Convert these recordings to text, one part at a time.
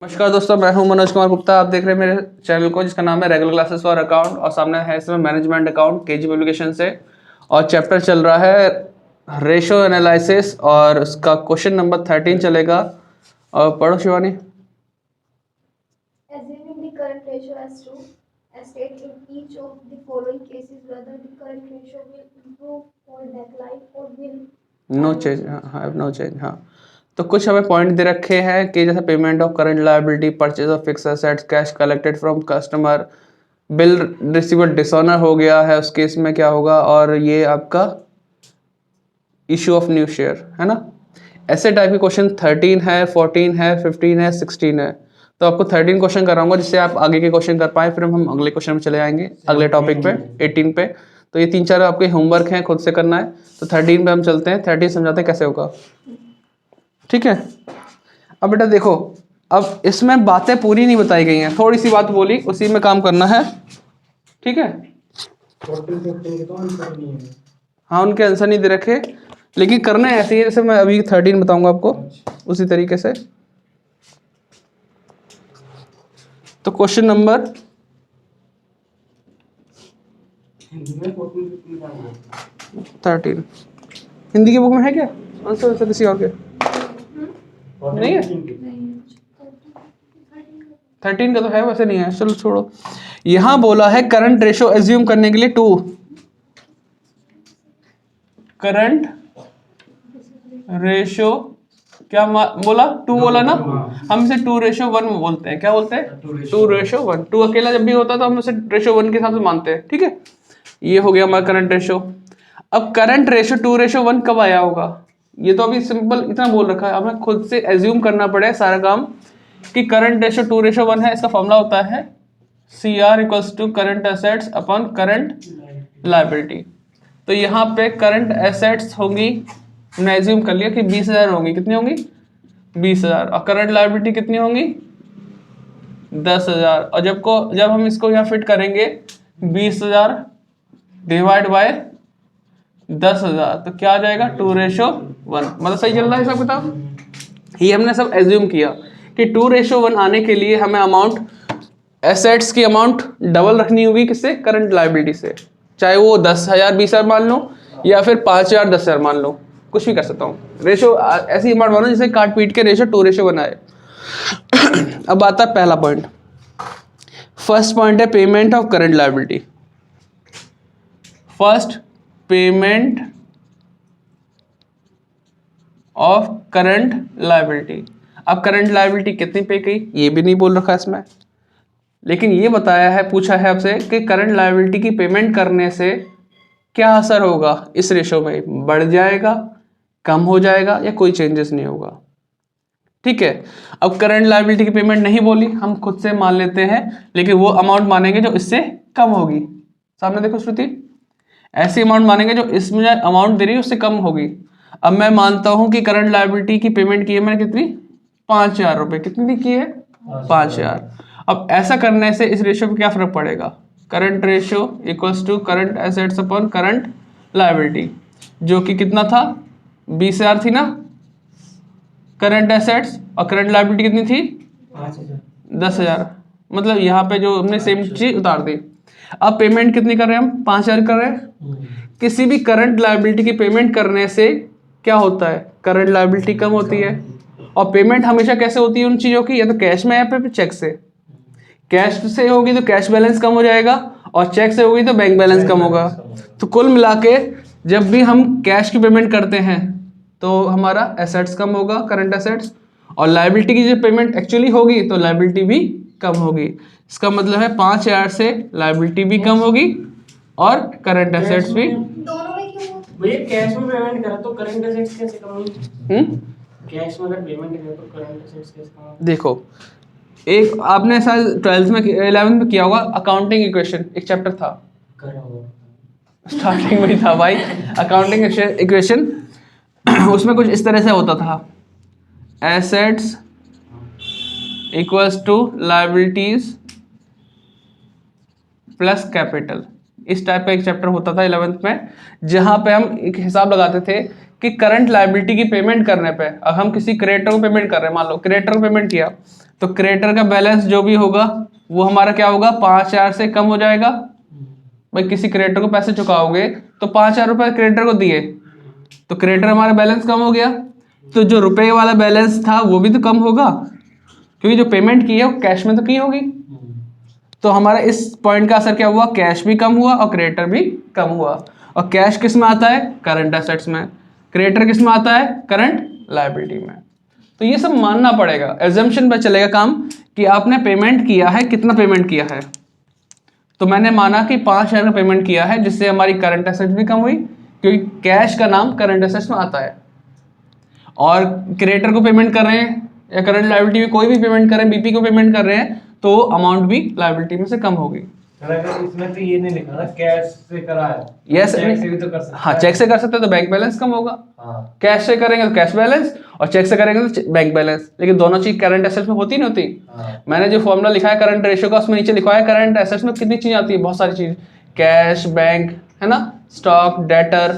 नमस्कार दोस्तों, मैं हूं मनोज कुमार गुप्ता। आप देख रहे हैं मेरे चैनल को जिसका नाम है रेगुलर क्लासेस फॉर अकाउंट और सामने है इसमें मैनेजमेंट अकाउंट केजी पब्लिकेशन से और चैप्टर चल रहा है रेशो एनालिसिस और उसका क्वेश्चन नंबर 13 चलेगा। और पढ़ो Shivani. Assuming the current ratio as true, as stated in each of the following cases, whether the current ratio will improve or decline or will no change, हाँ no change. हाँ, तो कुछ हमें पॉइंट दे रखे हैं कि जैसे payment of current liability, purchase of fix assets, cash collected from customer, bill receiver dishonour हो गया है, उस केस में क्या होगा, और ये आपका इशू ऑफ न्यू शेयर है ना। ऐसे टाइप के क्वेश्चन 13 है, 14 है, 15 है, 16 है। तो आपको 13 क्वेश्चन कराऊंगा जिससे आप आगे के क्वेश्चन कर पाए, फिर हम अगले क्वेश्चन में चले आएंगे अगले टॉपिक पे 18 पे। तो ये 3-4 आपके होमवर्क हैं, खुद से करना है। तो 13 पे हम चलते हैं, 13 समझाते हैं कैसे होगा, ठीक है। अब बेटा देखो, अब इसमें बातें पूरी नहीं बताई गई हैं, थोड़ी सी बात बोली, उसी में काम करना है, ठीक है। हाँ, उनके आंसर नहीं दे रखे, लेकिन करना ऐसे ही जैसे मैं अभी 13 बताऊंगा आपको, उसी तरीके से। तो क्वेश्चन नंबर 13 हिंदी की बुक में है क्या आंसर, वैसे किसी और के नहीं है? 13 का तो है, वैसे नहीं है, चलो छोड़ो। यहां बोला है करंट रेशो एज्यूम करने के लिए 2, करंट रेशो क्या बोला, 2 बोला ना। हम इसे 2:1 बोलते हैं। क्या बोलते हैं? 2:1। 2 अकेला जब भी होता है तो हम उसे रेशो 1 के हिसाब से मानते हैं, ठीक है। ये हो गया हमारा करंट रेशो। अब करंट रेशो 2:1 कब आया होगा, ये तो अभी सिंपल इतना बोल रखा है, हमें खुद से एज्यूम करना पड़े सारा काम कि करंट रेशो 2:1 है। इसका फॉर्मूला होता है CR equals to current assets upon current liability. तो यहाँ पे करंट एसेट्स होंगी, हमने एज्यूम कर लिया कि 20,000 होंगी। कितनी होंगी? 20,000। और करंट लायबिलिटी कितनी होंगी? 10,000। और जब हम इसको यहाँ फिट करेंगे 20,000 डिवाइड बाय 10,000 तो क्या आ जाएगा? 2:1। मतलब सही चल रहा है सब किताब। ये हमने सब एज्यूम किया कि 2:1 आने के लिए हमें अमाउंट, एसेट्स की अमाउंट डबल रखनी होगी किससे? करंट लायबिलिटी से। चाहे वो 10,000 20,000 मान लो या फिर 5,000 10,000 मान लो, कुछ भी कर सकता हूँ। रेशो ऐसी अमाउंट मानो जिसे काट पीट के रेशो 2:1 आए। अब आता है पहला पॉइंट। फर्स्ट पॉइंट है payment of current liability. First, payment of current liability. अब करंट लायबिलिटी कितनी पे की ये भी नहीं बोल रखा इसमें, लेकिन ये बताया है, पूछा है आपसे कि करंट लायबिलिटी की पेमेंट करने से क्या असर होगा इस रेशो में, बढ़ जाएगा, कम हो जाएगा या कोई चेंजेस नहीं होगा, ठीक है। अब करंट लायबिलिटी की पेमेंट नहीं बोली, हम खुद से मान लेते हैं, लेकिन वो अमाउंट मानेंगे जो इससे कम होगी। सामने देखो श्रुति, ऐसी अमाउंट मानेंगे जो इसमें अमाउंट दे रही है उससे कम होगी। अब मैं मानता हूं कि करंट लायबिलिटी की पेमेंट की है मैंने कितनी? 5,000 रुपए। कितनी की है? 5,000। अब ऐसा करने से इस रेशियो पे क्या फर्क पड़ेगा? Current ratio equals to current assets upon current liability, जो कि कितना था? 20,000 थी ना करंट एसेट्स, और करंट लायबिलिटी कितनी थी? 10,000। मतलब यहाँ पे जो हमने सेम चीज उतार दी। अब पेमेंट कितनी कर रहे हैं हम? 5,000 कर रहे हैं। किसी भी करंट लायबिलिटी की पेमेंट करने से क्या होता है? करंट लायबिलिटी कम होती है। और पेमेंट हमेशा कैसे होती है उन चीजों की? या तो कैश में या फिर चेक से। कैश से होगी तो कैश बैलेंस कम हो जाएगा, और चेक से होगी तो बैंक बैलेंस कम होगा। तो कुल मिला के जब भी हम कैश की पेमेंट करते हैं तो हमारा एसेट्स कम होगा, करंट एसेट्स, और लायबिलिटी की जो पेमेंट एक्चुअली होगी तो लायबिलिटी भी कम होगी। इसका मतलब है 5,000 से लायबिलिटी भी कम होगी और करंट एसेट्स भी। दोनों में क्यों? भैया कैश में पेमेंट करा तो करंट एसेट्स कैसे कम होंगे? कैश में अगर पेमेंट करा तो करंट एसेट्स कैसे कम होंगे? देखो, एक आपने शायद 12th में 11th में किया होगा, अकाउंटिंग इक्वेशन एक चैप्टर था, करा होगा, स्टार्टिंग में ही था भाई अकाउंटिंग इक्वेशन। उसमें कुछ इस तरह से होता था, assets equals to liabilities plus capital. इस टाइप का एक चैप्टर होता था 11th में, जहां पे हम एक हिसाब लगाते थे कि करंट लायबिलिटी की पेमेंट करने पे, अब हम किसी क्रेडिटर को पेमेंट कर रहे हैं, मान लो क्रेडिटर को पेमेंट किया तो क्रेडिटर का बैलेंस जो भी होगा वो हमारा क्या होगा, 5,000 से कम हो जाएगा। भाई किसी क्रेडिटर को पैसे चुकाओगे तो 5,000 रुपये क्रेडिटर को दिए तो क्रेडिटर हमारा बैलेंस कम हो गया, तो जो रुपए वाला बैलेंस था वो भी तो कम होगा, क्योंकि जो पेमेंट की है वो कैश में तो की होगी। तो हमारा इस पॉइंट का असर क्या हुआ, कैश भी कम हुआ और क्रेडिटर भी कम हुआ। और कैश किस में आता है, करंट एसेट्स में। क्रेडिटर किस में आता है, करंट लायबिलिटी में। तो ये सब मानना पड़ेगा, एजम्पशन पे चलेगा काम कि आपने पेमेंट किया है, कितना पेमेंट किया है। तो मैंने माना कि 5,000 का पेमेंट किया है, जिससे हमारी करंट एसेट्स भी कम हुई, क्योंकि कैश का नाम करंट एसेट्स में आता है। और क्रेडिटर को पेमेंट कर रहे हैं या करंट लायबिलिटी में कोई भी पेमेंट कर रहे हैं, बीपी को पेमेंट कर रहे हैं, तो अमाउंट भी लायबिलिटी में से कम होगी। अगर इसमें तो ये नहीं लिखा ना कैश से करा है, यस, चेक से भी तो कर सकते हाँ, चेक से कर सकते हैं तो बैंक बैलेंस कम होगा। हाँ। कैश से करेंगे तो कैश बैलेंस, और चेक से करेंगे तो बैंक बैलेंस, लेकिन दोनों चीज करंट एसेट्स में होती नहीं होती। हाँ। मैंने मैंने जो फॉर्मूला लिखा है करंट रेशियो का, उसमें नीचे लिखा है करंट एसेट्स में कितनी चीज आती है, बहुत सारी चीज, कैश, बैंक, है ना, स्टॉक, डेटर,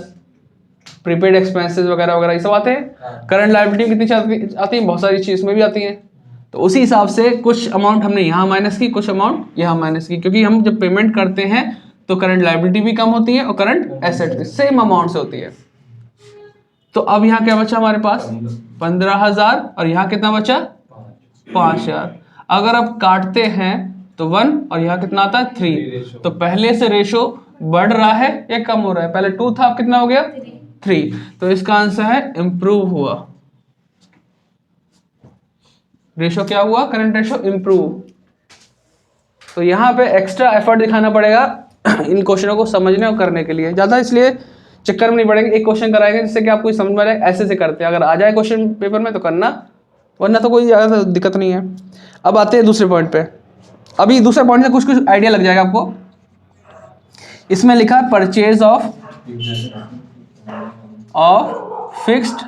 प्रीपेड एक्सपेंसेस वगैरह वगैरह, ये सब आते हैं। करंट लायबिलिटी में कितनी चीज आती है, बहुत सारी चीज में भी आती हैं। तो उसी हिसाब से कुछ अमाउंट हमने यहाँ माइनस की, कुछ अमाउंट यहाँ माइनस की, क्योंकि हम जब पेमेंट करते हैं तो करंट लायबिलिटी भी कम होती है और करंट एसेट भी सेम अमाउंट से होती है। तो अब यहाँ क्या बचा हमारे पास, 15,000, और यहाँ कितना बचा, 5,000। अगर अब काटते हैं तो 1 और यहाँ कितना आता है, 3। तो पहले से रेशो बढ़ रहा है या कम हो रहा है, पहले 2 था, अब कितना हो गया, 3। तो इसका आंसर है इम्प्रूव हुआ। रेशो क्या हुआ, करंट रेशो इम्प्रूव। तो यहाँ पे एक्स्ट्रा एफर्ट दिखाना पड़ेगा इन क्वेश्चनों को समझने और करने के लिए, ज़्यादा इसलिए चक्कर में नहीं पड़ेंगे। एक क्वेश्चन कराएंगे जिससे कि आपको समझ में आ जाए ऐसे से करते हैं, अगर आ जाए क्वेश्चन पेपर में तो करना, वरना तो कोई ज़्यादा दिक्कत नहीं है। अब आते हैं दूसरे पॉइंट पे। अभी दूसरे पॉइंट से कुछ कुछ आइडिया लग जाएगा आपको। इसमें लिखा है परचेज ऑफ फिक्स्ड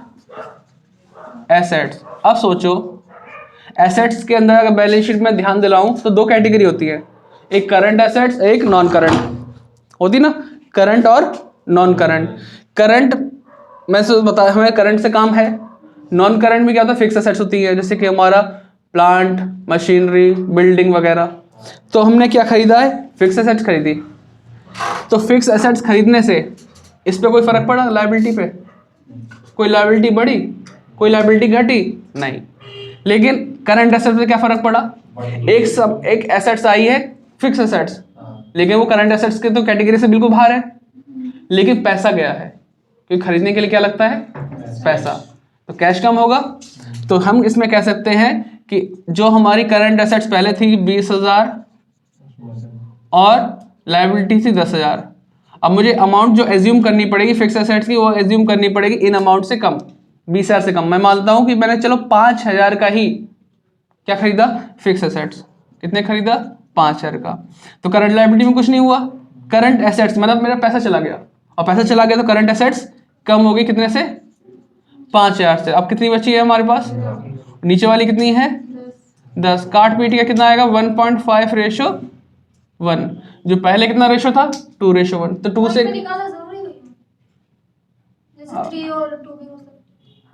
एसेट्स। अब सोचो, एसेट्स के अंदर अगर बैलेंस शीट में ध्यान दिलाऊं तो 2 कैटेगरी होती है, एक करंट एसेट्स, एक नॉन करंट होती ना, करंट और नॉन करंट। करंट मैं बताया हमें करंट से काम है। नॉन करंट में क्या होता है, फिक्स एसेट्स होती है, जैसे कि हमारा प्लांट, मशीनरी, बिल्डिंग वगैरह। तो हमने क्या खरीदा है, फिक्स एसेट्स खरीदी। तो फिक्स एसेट्स खरीदने से इस पे कोई फर्क पड़ा लायबिलिटी पे, कोई लायबिलिटी बढ़ी, कोई लायबिलिटी घटी, नहीं। लेकिन करंट एसेट्स पे क्या फर्क पड़ा, एक एसेट्स आई है फिक्स एसेट्स, लेकिन वो करंट एसेट्स के तो कैटेगरी से बिल्कुल बाहर है, लेकिन पैसा गया है, क्योंकि खरीदने के लिए क्या लगता है, पैसा। तो कैश कम होगा। तो हम इसमें कह सकते हैं कि जो हमारी करंट एसेट्स पहले थी 20,000 और लायबिलिटी थी 10,000, अब मुझे अमाउंट जो एज्यूम करनी पड़ेगी फिक्स एसेट्स की, वो एज्यूम करनी पड़ेगी इन अमाउंट से कम, 20,000 से कम। मैं मानता हूं कि मैंने चलो 5,000 का ही क्या खरीदा, फिक्स एसेट्स। कितने खरीदा, 5,000 का। तो करंट लायबिलिटी में कुछ नहीं हुआ, करंट एसेट्स मतलब मेरा पैसा चला गया, और पैसा चला गया तो करंट एसेट्स कम हो गई, कितने से, 5,000 से। अब कितनी बची है हमारे पास, नीचे वाली कितनी है, 10। काट पीट के कितना आएगा, 1.5:1। जो पहले कितना रेशो था, 2:1। तो 2 से निकालना जरूरी नहीं है, जैसे 3 और 2 भी हो सकता है।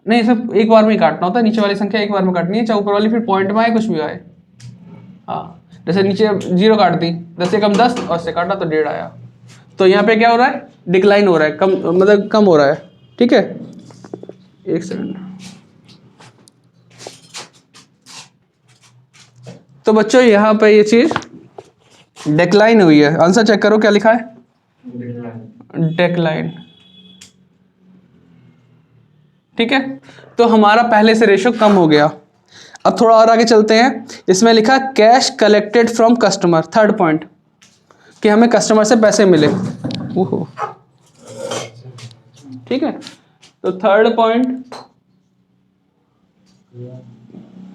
नहीं, सब एक बार में ही काटना होता है, नीचे वाली संख्या एक बार में काटनी है, चाहे ऊपर वाली फिर पॉइंट में आए कुछ भी आए। हाँ, जैसे नीचे 0 काट दी, 10 से कम 10 और से काटा तो 1.5 आया। तो यहाँ पे क्या हो रहा है, डिक्लाइन हो रहा है, कम मतलब कम हो रहा है। ठीक है, एक सेकंड। तो बच्चों यहाँ पे ये चीज डिक्लाइन हुई है। आंसर चेक करो क्या लिखा है, डिक्लाइन। ठीक है, तो हमारा पहले से रेशो कम हो गया। अब थोड़ा और आगे चलते हैं। इसमें लिखा cash collected from customer, third point, कि हमें कस्टमर से पैसे मिले। ओहो, ठीक है। तो थर्ड पॉइंट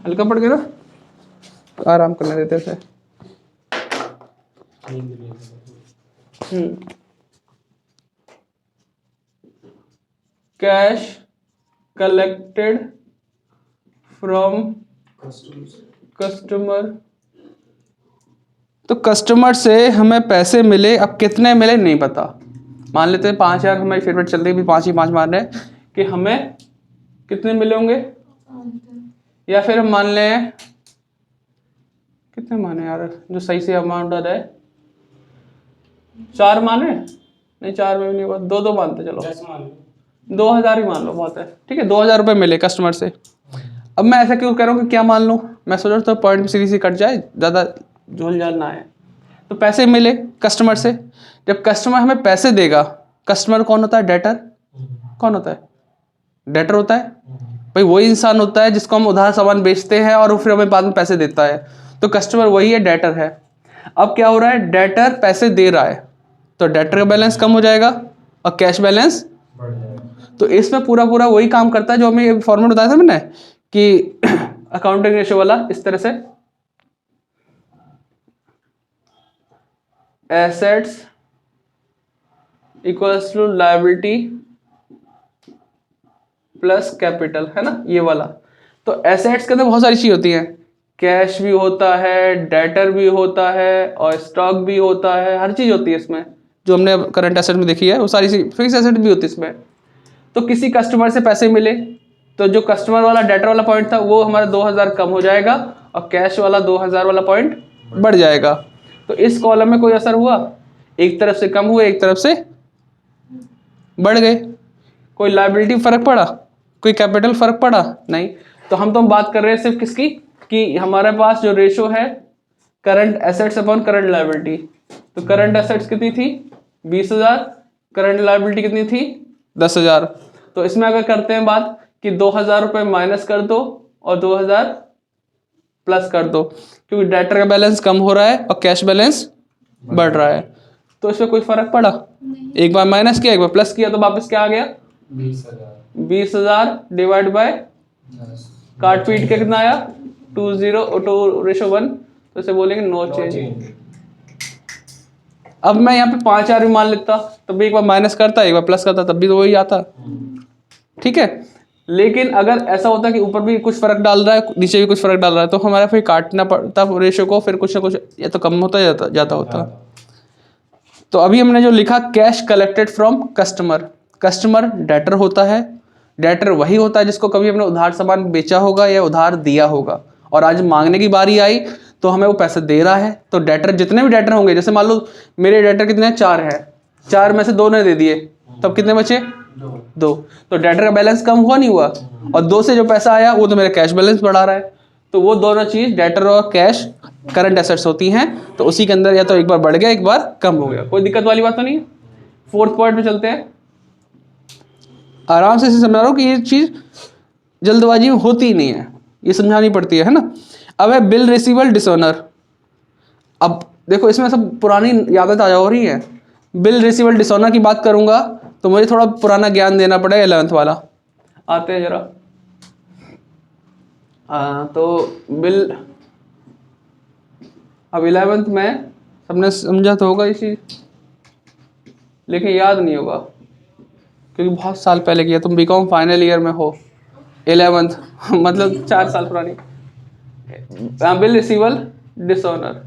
हल्का पड़ गया ना, आराम करने देते थे। Cash collected from customer. तो कस्टमर से हमें पैसे मिले, अब कितने मिले नहीं पता, मान लेते हैं 5,000, हमारी फेवरेट चल रही है, 5 ही 5 मान रहे हैं कि हमें कितने मिले होंगे, या फिर हम मान लें कितने माने यार जो सही से अमाउंट आ जाए? 4 माने? नहीं 4 में भी नहीं हुआ, 2 मानते चलो, 10 मान लो। 2000 ही मान लो, बहुत है। ठीक है, 2000 रुपये मिले कस्टमर से। अब मैं ऐसा क्यों कह रहा हूँ कि क्या मान लूँ, मैं सोच रहा हूँ तो पॉइंट सीधी सी कट जाए, ज़्यादा झोल झाल ना आए। तो पैसे मिले कस्टमर से, जब कस्टमर हमें पैसे देगा, कस्टमर कौन होता है? डेटर। कौन होता है? डेटर होता है भाई, वही इंसान होता है जिसको हम उधार सामान बेचते हैं और वो फिर हमें बाद में पैसे देता है। तो कस्टमर वही है, डेटर है। अब क्या हो रहा है, डेटर पैसे दे रहा है तो डेटर का बैलेंस कम हो जाएगा और कैश बैलेंस बढ़ जाएगा। तो इसमें पूरा पूरा वही काम करता है जो हमें फॉर्मूला बताया था मैंने कि अकाउंटिंग रेशियो वाला, इस तरह से assets equals to liability plus capital, है ना, ये वाला। तो एसेट्स के अंदर बहुत सारी चीज होती हैं, कैश भी होता है, डेटर भी होता है और स्टॉक भी होता है, हर चीज होती है इसमें। जो हमने करंट एसेट में देखी है वो सारी चीज, फिक्स एसेट भी होती है इसमें। तो किसी कस्टमर से पैसे मिले तो जो कस्टमर वाला डेटर वाला पॉइंट था वो हमारा 2000 कम हो जाएगा और कैश वाला 2000 वाला पॉइंट बढ़ जाएगा। तो इस कॉलम में कोई असर हुआ? एक तरफ से कम हुए, एक तरफ से बढ़ गए। कोई लायबिलिटी फर्क पड़ा? कोई कैपिटल फर्क पड़ा? नहीं। तो हम बात कर रहे हैं सिर्फ किसकी, कि हमारे पास जो रेशो है current assets upon current liability. तो करंट एसेट्स कितनी थी? 20,000। करंट लायबिलिटी कितनी थी? 10,000। तो इसमें अगर करते हैं बात कि 2000 रुपये माइनस कर दो और 2000 प्लस कर दो, क्योंकि डेटर का बैलेंस कम हो रहा है और कैश बैलेंस बढ़ रहा है, तो इसमें कोई फर्क पड़ा? एक बार माइनस किया, एक बार प्लस किया, तो वापस क्या आ गया? 20,000। 20,000 डिवाइड बाय, काट पीट के कितना आया? 2:1, तो इसे बोलेंगे नो चेंज। अब मैं यहाँ पे 5,000 भी मान लेता, तब भी एक बार माइनस करता, एक बार प्लस करता, तब भी तो वही आता। ठीक है, लेकिन अगर ऐसा होता कि ऊपर भी कुछ फर्क डाल रहा है, नीचे भी कुछ फर्क डाल रहा है, तो हमारा फिर काटना पड़ता रेशो को, फिर कुछ ना कुछ या तो कम होता जाता होता। तो अभी हमने जो लिखा, cash collected from customer, customer debtor होता है। डेटर वही होता है जिसको कभी हमने उधार सामान बेचा होगा या उधार दिया होगा, और आज मांगने की बारी आई तो हमें वो पैसे दे रहा है। तो डेटर, जितने भी डेटर होंगे, जैसे मान लो मेरे डेटर कितने हैं? 4 है, 4 में से 2 ने दे दिए, तब कितने बचे? 2। तो डेटर का बैलेंस कम हुआ नहीं हुआ? और 2 से जो पैसा आया वो तो मेरा कैश बैलेंस बढ़ा रहा है। तो वो दोनों चीज, डेटर और कैश, करंट एसेट्स होती हैं। तो उसी के अंदर या तो एक बार बढ़ गया, एक बार कम हो गया। कोई दिक्कत वाली बात तो नहीं है। 4th पॉइंट पे चलते हैं। आराम से समझा रहा हूँ कि ये चीज जल्दबाजी में होती ही नहीं है, ये समझानी पड़ती है ना। अब है बिल रिसीवेबल डिसऑनर। अब देखो इसमें सब पुरानी यादें ताजा हो रही हैं। बिल रिसीवेबल डिसऑनर की बात करूंगा तो मुझे थोड़ा पुराना ज्ञान देना पड़ेगा, 11th वाला। आते हैं जरा। तो बिल, अब 11th में सबने समझा तो होगा इसी, लेकिन याद नहीं होगा क्योंकि बहुत साल पहले किया। तुम बीकॉम फाइनल ईयर में हो, 11th मतलब 4 साल पुरानी। बिल रिसीवेबल डिसऑनर,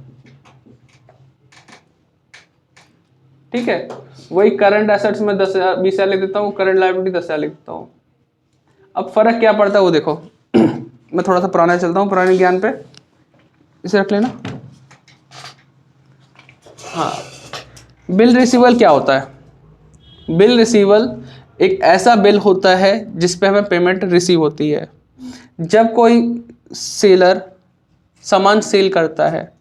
ठीक है। वही करंट एसेट्स में 10,000 20,000 लिख देता हूँ, करंट लायबिलिटी 10,000 लिख देता हूँ। अब फर्क क्या पड़ता है वो देखो। मैं थोड़ा सा पुराना चलता हूँ, पुराने ज्ञान पे, इसे रख लेना। हाँ, बिल रिसीवेबल क्या होता है? बिल रिसीवेबल एक ऐसा बिल होता है जिस पे हमें पेमेंट रिसीव होती है। जब कोई सेलर सामान सेल करता है,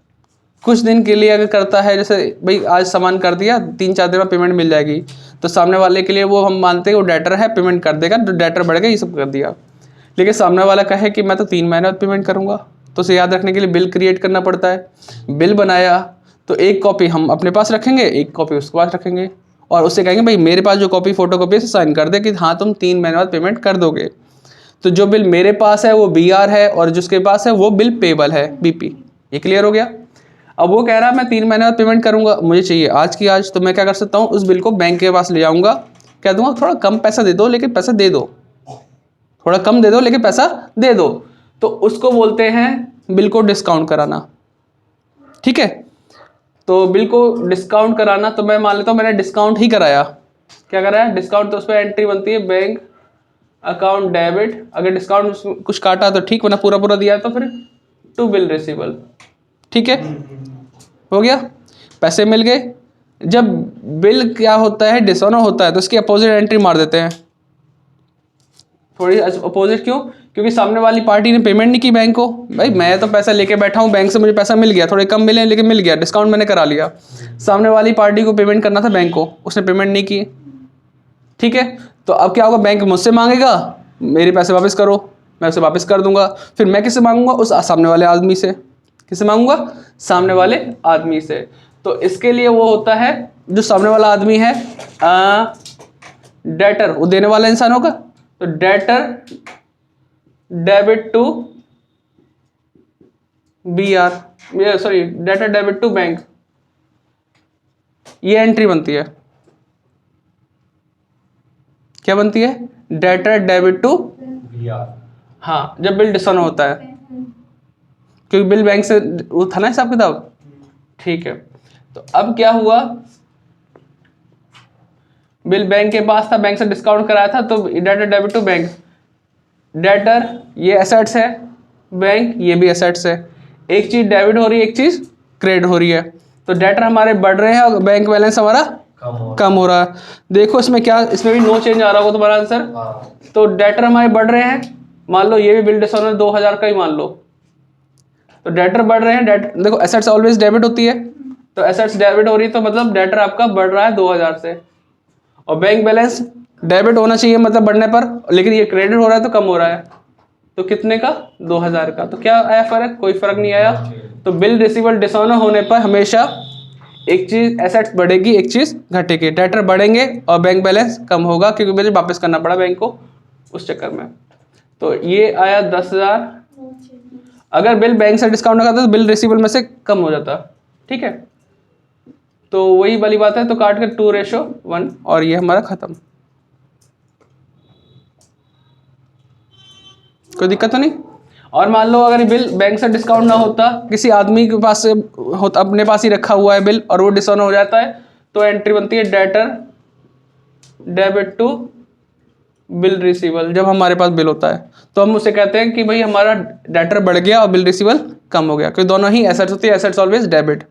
कुछ दिन के लिए अगर करता है, जैसे भाई आज सामान कर दिया, 3-4 दिन में पेमेंट मिल जाएगी, तो सामने वाले के लिए वो हम मानते हैं वो डेटर है, पेमेंट कर देगा, तो डेटर बढ़ गया, ये सब कर दिया। लेकिन सामने वाला कहे कि मैं तो 3 महीने बाद पेमेंट करूँगा, तो उसे याद रखने के लिए बिल क्रिएट करना पड़ता है। बिल बनाया तो एक कॉपी हम अपने पास रखेंगे, एक कॉपी उसके पास रखेंगे, और उससे कहेंगे भाई मेरे पास जो कॉपी फोटो कॉपी से साइन कर दे कि हाँ तुम 3 महीने बाद पेमेंट कर दोगे। तो जो बिल मेरे पास है वो BR है और जिसके पास है वो बिल पेबल है, BP। ये क्लियर हो गया। अब वो कह रहा है मैं 3 महीने बाद पेमेंट करूंगा, मुझे चाहिए आज की आज, तो मैं क्या कर सकता हूँ, उस बिल को बैंक के पास ले जाऊंगा, कह दूंगा थोड़ा कम पैसा दे दो लेकिन पैसा दे दो, थोड़ा कम दे दो लेकिन पैसा दे दो। तो उसको बोलते हैं बिल को डिस्काउंट कराना, ठीक है। तो बिल को डिस्काउंट कराना, तो मैं मान लेता हूँ मैंने डिस्काउंट ही कराया। क्या कराया? डिस्काउंट। तो उस पर एंट्री बनती है बैंक अकाउंट डेबिट, अगर डिस्काउंट कुछ काटा तो ठीक, वरना पूरा पूरा दिया तो फिर टू बिल रिसीवेबल, ठीक है, हो गया, पैसे मिल गए। जब बिल क्या होता है, डिसऑनर होता है, तो इसकी अपोजिट एंट्री मार देते हैं। थोड़ी अपोजिट क्यों? क्योंकि सामने वाली पार्टी ने पेमेंट नहीं की बैंक को। भाई मैं तो पैसा लेके बैठा हूँ, बैंक से मुझे पैसा मिल गया, थोड़े कम मिले लेकिन मिल गया, डिस्काउंट मैंने करा लिया। सामने वाली पार्टी को पेमेंट करना था बैंक को, उसने पेमेंट नहीं की, ठीक है। तो अब क्या होगा, बैंक मुझसे मांगेगा मेरे पैसे वापस करो, मैं उसे वापस कर दूंगा। फिर मैं किससे मांगूंगा? उस सामने वाले आदमी से। किससे मांगूंगा? सामने वाले आदमी से। तो इसके लिए वो होता है, जो सामने वाला आदमी है डेटर, वो देने वाला इंसान होगा, तो debtor debit to BR, sorry debtor debit to bank, ये एंट्री बनती है। क्या बनती है? Debtor debit to VR। हाँ, जब बिल डिसऑनर होता है, क्योंकि बिल बैंक से वो था ना हिसाब किताब, ठीक है। तो अब क्या हुआ, बिल बैंक के पास था, बैंक से डिस्काउंट कराया था, तो debtor debit to bank. Debtor ये एसेट्स है, बैंक ये भी एसेट्स है। एक चीज डेबिट हो रही है, एक चीज क्रेडिट हो रही है। तो डेटर हमारे बढ़ रहे हैं और बैंक बैलेंस हमारा कम हो रहा है। देखो इसमें क्या, इसमें भी नो चेंज आ रहा होगा तुम्हारा आंसर। तो डेटर हमारे बढ़ रहे हैं, मान लो ये भी बिल डिसऑनर 2000 का ही मान लो, तो डेटर बढ़ रहे हैं। देखो एसेट्स ऑलवेज डेबिट होती है, तो एसेट्स डेबिट हो रही है, तो मतलब डेटर आपका बढ़ रहा है 2000 से। और बैंक बैलेंस डेबिट होना चाहिए मतलब बढ़ने पर, लेकिन ये क्रेडिट हो रहा है तो कम हो रहा है, तो कितने का? 2000 का। तो क्या आया फर्क? कोई फर्क नहीं आया। तो बिल रिसीवेबल डिसऑनर होने पर हमेशा एक चीज एसेट्स बढ़ेगी, एक चीज घटेगी। डेटर बढ़ेंगे और बैंक बैलेंस कम होगा, क्योंकि मुझे वापस करना पड़ा बैंक को उस चक्कर में। तो ये आया 10,000। अगर बिल बैंक से डिस्काउंट करता तो बिल रिसीवेबल में से कम हो जाता, ठीक है। तो वही वाली बात है, तो काट कर 2:1 और ये हमारा खत्म। कोई दिक्कत तो नहीं। और मान लो अगर बिल बैंक से डिस्काउंट ना होता, किसी आदमी के पास से होता, अपने पास ही रखा हुआ है बिल, और वो डिसऑनर हो जाता है, तो एंट्री बनती है debtor debit to bill receivable. जब हमारे पास बिल होता है तो हम उसे कहते हैं कि भाई हमारा डेटर बढ़ गया और बिल रिसीवेबल कम हो गया, क्योंकि दोनों ही एसेट्स होती है, एसेट्स ऑलवेज डेबिट।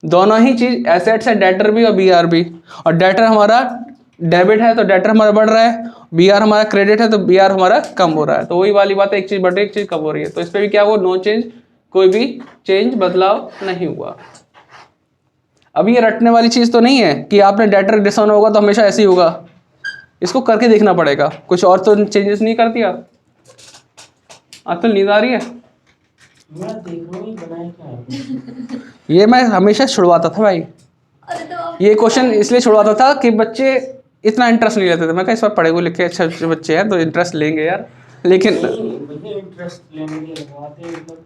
दोनों ही चीज एसेट्स है, डेटर भी और BR भी। और डेटर हमारा डेबिट है तो डेटर हमारा बढ़ रहा है, BR हमारा क्रेडिट है तो BR हमारा कम हो रहा है। तो वही वाली बात है, एक चीज बढ़ रही है, एक चीज कम हो रही है। तो इस पर भी क्या हुआ? नो चेंज, कोई भी चेंज, बदलाव नहीं हुआ। अब ये रटने वाली चीज तो नहीं है कि आपने डेटर डिसऑनर होगा तो हमेशा ऐसे ही होगा, इसको करके देखना पड़ेगा। कुछ और तो चेंजेस नहीं कर दिया। आज तो नींद आ रही है। मैं देख रहा हूँ बनाया क्या है। ये मैं हमेशा छुड़वाता था भाई, ये क्वेश्चन इसलिए छुड़वाता था कि बच्चे इतना इंटरेस्ट नहीं लेते थे। मैं कहा इस बार पढ़े हुए लिखे अच्छे अच्छे बच्चे हैं तो इंटरेस्ट लेंगे यार, लेकिन इंटरेस्ट लेने के लगवाते हैं, मतलब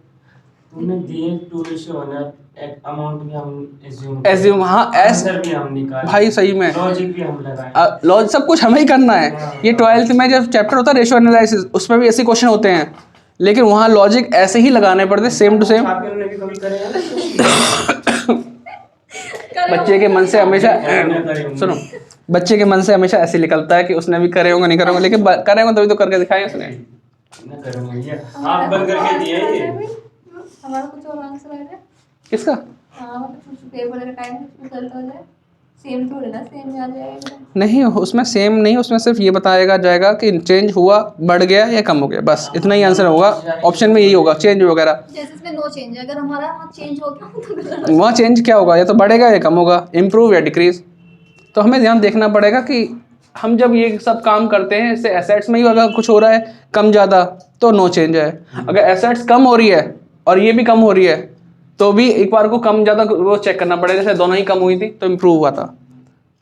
तुमने दिए 2:1 अमाउंट भी हम एज्यूम, हाँ आंसर भी हम निकाले भाई सही में, लॉजिक भी हम लगाए, लॉजिक सब कुछ हमें ही करना है। ये 12th में जब चैप्टर होता है रेशियो एनालिसिस, उसमें भी ऐसे क्वेश्चन होते हैं, लेकिन वहाँ लॉजिक ऐसे ही लगाने पड़ते, सेम टू सेम। आपके उन्होंने भी कभी करे हैं? बच्चे के मन से हमेशा सुनो, बच्चे के मन से हमेशा ऐसे निकलता है कि उसने भी करे होंगे, नहीं करे होंगे, लेकिन करे होंगे तभी तो करके दिखाए उसने। ना करूंगा ये आप बंद करके दिए हैं ये। हमारा कुछ और आंसर है क्या? किसका? हाँ मतलब कुछ पेपर का टाइम रिजल्ट हो जाए, सेम थोड़ी ना, सेम आ जाएगा। नहीं, उसमें सेम नहीं, उसमें सिर्फ ये बताएगा जाएगा कि चेंज हुआ, बढ़ गया या कम हो गया, बस इतना ही आंसर होगा। ऑप्शन में यही होगा, चेंज वगैरह। जैसे इसमें नो चेंज है, अगर हमारा वहाँ चेंज हो गया तो वहाँ चेंज क्या होगा, या तो बढ़ेगा या कम होगा, इम्प्रूव या डिक्रीज। तो हमें ध्यान देखना पड़ेगा कि हम जब ये सब काम करते हैं, इससे एसेट्स में ही अगर कुछ हो रहा है कम ज़्यादा तो नो चेंज है। अगर एसेट्स कम हो रही है और ये भी कम हो रही है तो भी एक बार को कम ज़्यादा वो चेक करना पड़ेगा। जैसे दोनों ही कम हुई थी तो इम्प्रूव हुआ था,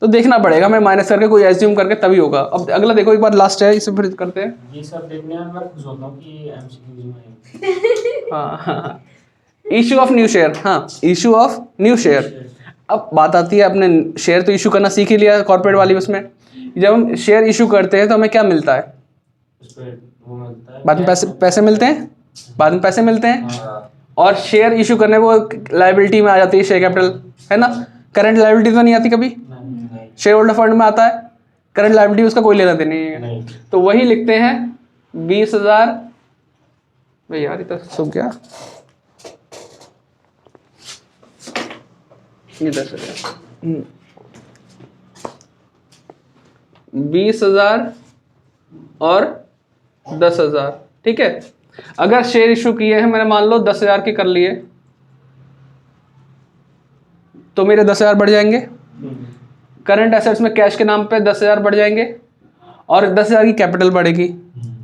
तो देखना पड़ेगा हमें, माइनस करके कोई एज्यूम करके तभी होगा। अब अगला देखो, एक बार लास्ट है, इसे फिर करते हैं। ये सब देखने में मैं खुश होता हूँ कि एमसीक्यू में हाँ, इशू ऑफ न्यू शेयर। हाँ, इशू ऑफ न्यू शेयर। अब बात आती है, अपने शेयर तो इशू करना सीख ही लिया कॉर्पोरेट वाली, उसमें जब हम शेयर इशू करते हैं तो हमें क्या मिलता है? उस पर वो मिलता है बाद में पैसे मिलते हैं, बाद में पैसे मिलते हैं। और शेयर इशू करने वो लायबिलिटी में आ जाती है, शेयर कैपिटल, है ना। करंट लायबिलिटी तो नहीं आती कभी, शेयर होल्डर फंड में आता है, करंट लायबिलिटी उसका कोई लेना देना नहीं है। तो वही लिखते हैं 20,000। भाई यार ये तो सूख गया, ये 10,000, 20,000 और 10,000, ठीक है। अगर शेयर इशू किए हैं मैंने, मान लो 10,000 के कर लिए, तो मेरे 10,000 बढ़ जाएंगे। करंट एसेट्स में कैश के नाम पे 10,000 बढ़ जाएंगे और 10,000 की कैपिटल बढ़ेगी।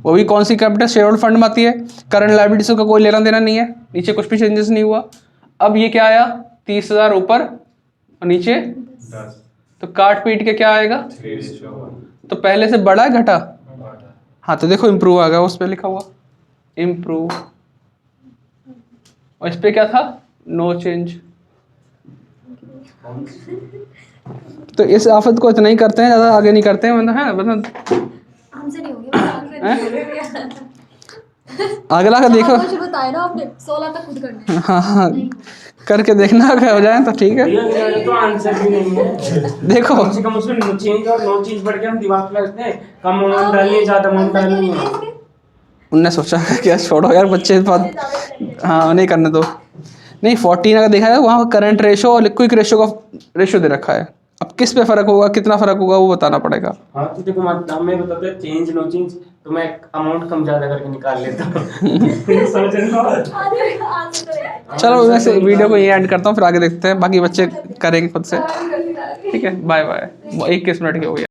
वो भी कौन सी कैपिटल? शेयर होल्डर फंड में आती है। करंट लायबिलिटीज का कोई लेना देना नहीं है, नीचे कुछ भी चेंजेस नहीं हुआ। अब ये क्या आया? 30,000 ऊपर और नीचे 10 तो काट पीट के क्या आएगा? 3:1 तो पहले से बड़ा है घटा? हाँ, तो देखो इम्प्रूव आ गया, उस पर लिखा हुआ इम्प्रूव, और इस पे क्या था? No change. तो इस आफत को इतना ही करते हैं, ज़्यादा आगे नहीं करते हैं, मतलब है मतलब हमसे नहीं होगी अगला का देखो। कुछ बताया ना आपने, 16 तक खुद करना है। हाँ हाँ, करके देखना, अगर हो जाए तो ठीक है। दिया गया तो आंसर भी नहीं है। देखो कम से कम उसमें नो चेंज और नो चेंज बढ़ के हम दिमाग पे रखते हैं, कम अमाउंट डालिए ज्यादा अमाउंट डालिए। उनने सोचा कि यार छोड़ो यार, बच्चे बहुत, हाँ नहीं करने दो। नहीं 14 अगर देखा जाए वहाँ करंट रेशो और क्विक रेशो का रेशो दे रखा है। अब किस पे फर्क होगा, कितना फर्क होगा, वो बताना पड़ेगा। हाँ तो देखो हमें बताते हैं चेंज नो चेंज, तो मैं अमाउंट कम ज्यादा करके निकाल लेता हूँ। समझ रहे हो? चलो वैसे वीडियो को ये एंड करता हूँ, फिर आगे देखते हैं, बाकी बच्चे करेंगे खुद से। ठीक है, बाय बाय। 21 मिनट की हो गई।